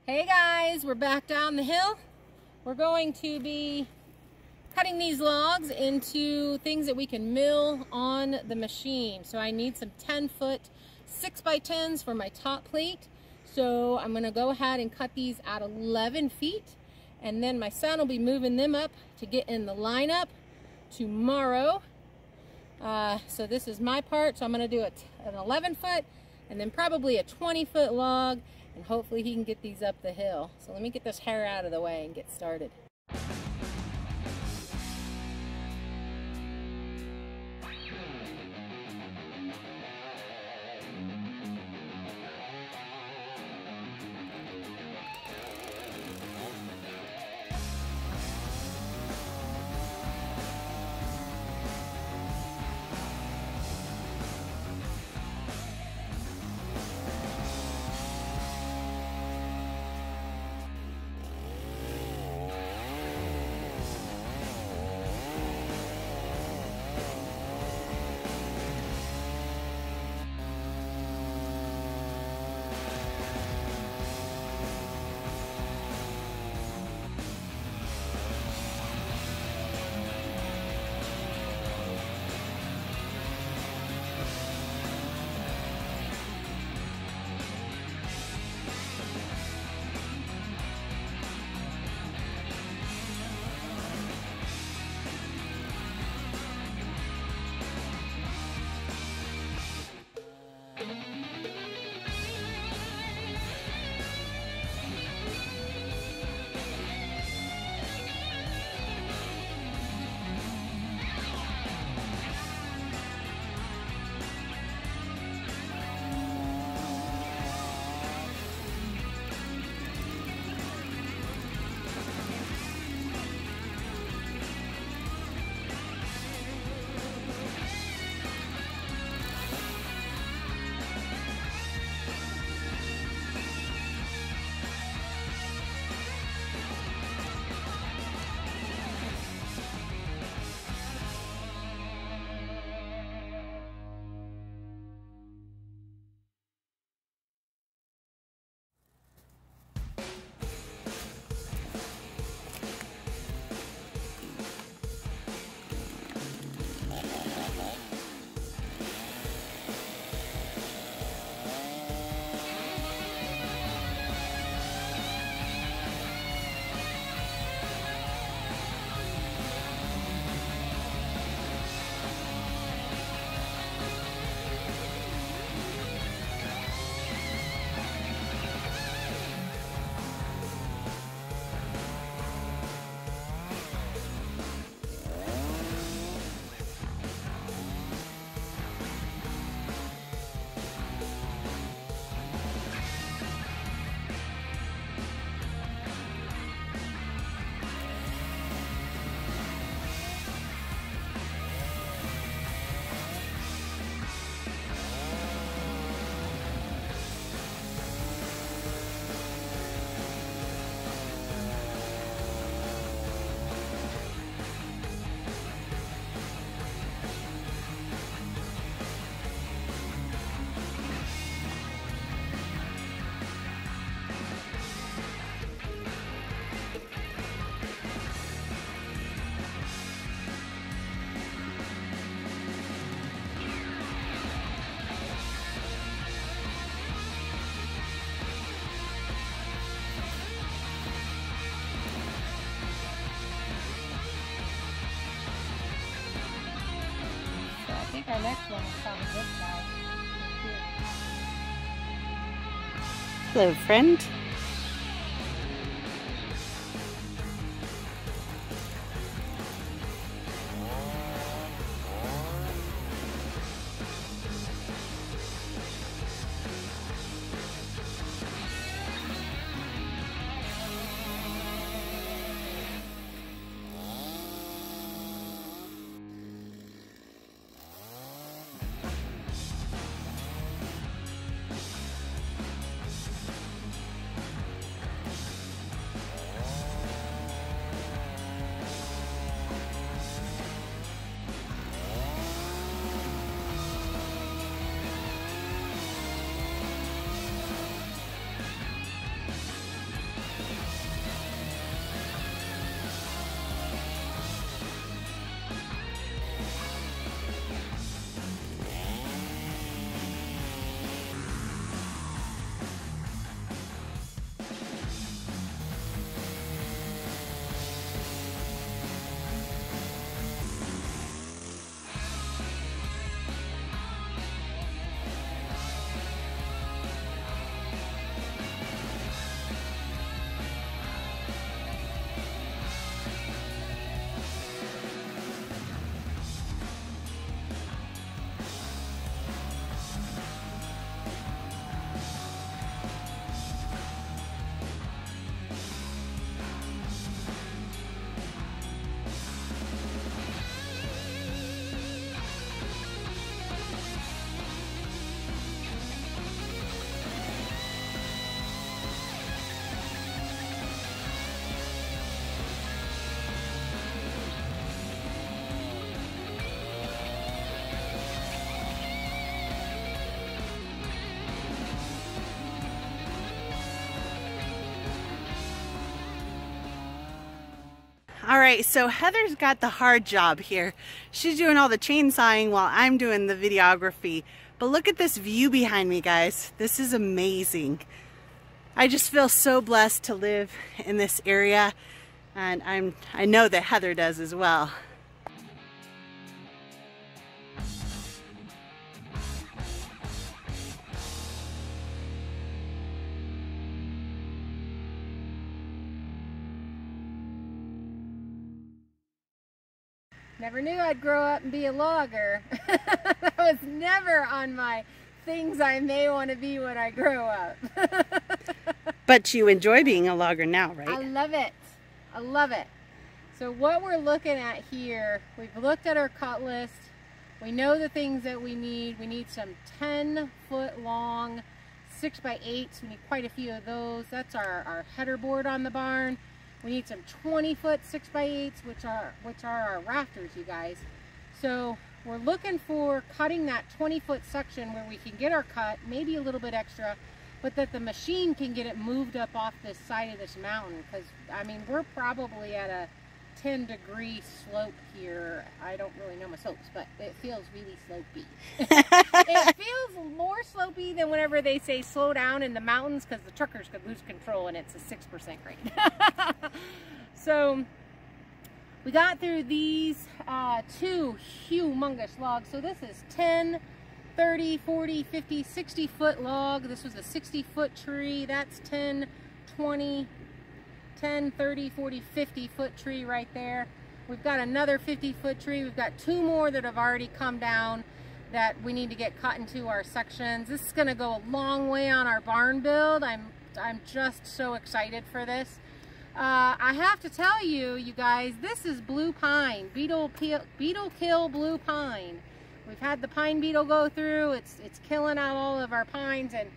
Hey guys, we're back down the hill. We're going to be cutting these logs into things that we can mill on the machine. So I need some 10-foot 6x10s for my top plate. So I'm gonna go ahead and cut these at 11 feet. And then my son will be moving them up to get in the lineup tomorrow. So this is my part. So I'm gonna do an 11-foot and then probably a 20-foot log. And hopefully he can get these up the hill. So let me get this hair out of the way and get started. I think our next one is probably this guy. Hello, friend. All right, so Heather's got the hard job here. She's doing all the chainsawing while I'm doing the videography. But look at this view behind me, guys. This is amazing. I just feel so blessed to live in this area, and I know that Heather does as well. Never knew I'd grow up and be a logger. That was never on my things I may want to be when I grow up. But you enjoy being a logger now, right? I love it. I love it. So what we're looking at here, we've looked at our cut list. We know the things that we need. We need some 10-foot long 6x8s. We need quite a few of those. That's our header board on the barn. We need some 20-foot 6x8s, which are our rafters, you guys. So we're looking for cutting that 20-foot section where we can get our cut, maybe a little bit extra, but that the machine can get it moved up off this side of this mountain. Because, I mean, we're probably at a 10-degree slope here. I don't really know my slopes, but it feels really slopey. It feels more slopey than whenever they say slow down in the mountains, because the truckers could lose control and it's a 6% grade. So we got through these two humongous logs. So this is 10, 30, 40, 50, 60-foot log. This was a 60-foot tree. That's 10, 20, 10, 30, 40, 50-foot tree right there. We've got another 50-foot tree. We've got two more that have already come down that we need to get cut into our sections. This is going to go a long way on our barn build. I'm just so excited for this. I have to tell you, you guys, this is blue pine, beetle kill blue pine. We've had the pine beetle go through. It's killing out all of our pines, and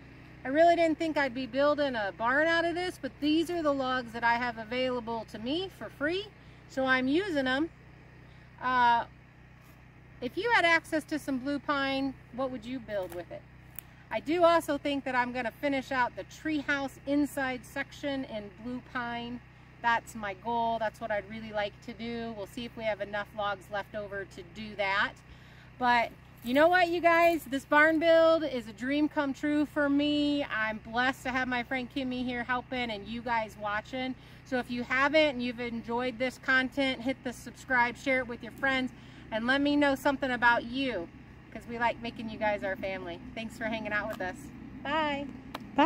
I really didn't think I'd be building a barn out of this, but these are the logs that I have available to me for free, so I'm using them. If you had access to some blue pine, what would you build with it? I do also think that I'm going to finish out the treehouse inside section in blue pine. That's my goal. That's what I'd really like to do. We'll see if we have enough logs left over to do that. But you know what, you guys? This barn build is a dream come true for me. I'm blessed to have my friend Kimmy here helping and you guys watching. So if you haven't and you've enjoyed this content, hit the subscribe, share it with your friends, and let me know something about you, because we like making you guys our family. Thanks for hanging out with us. Bye. Bye.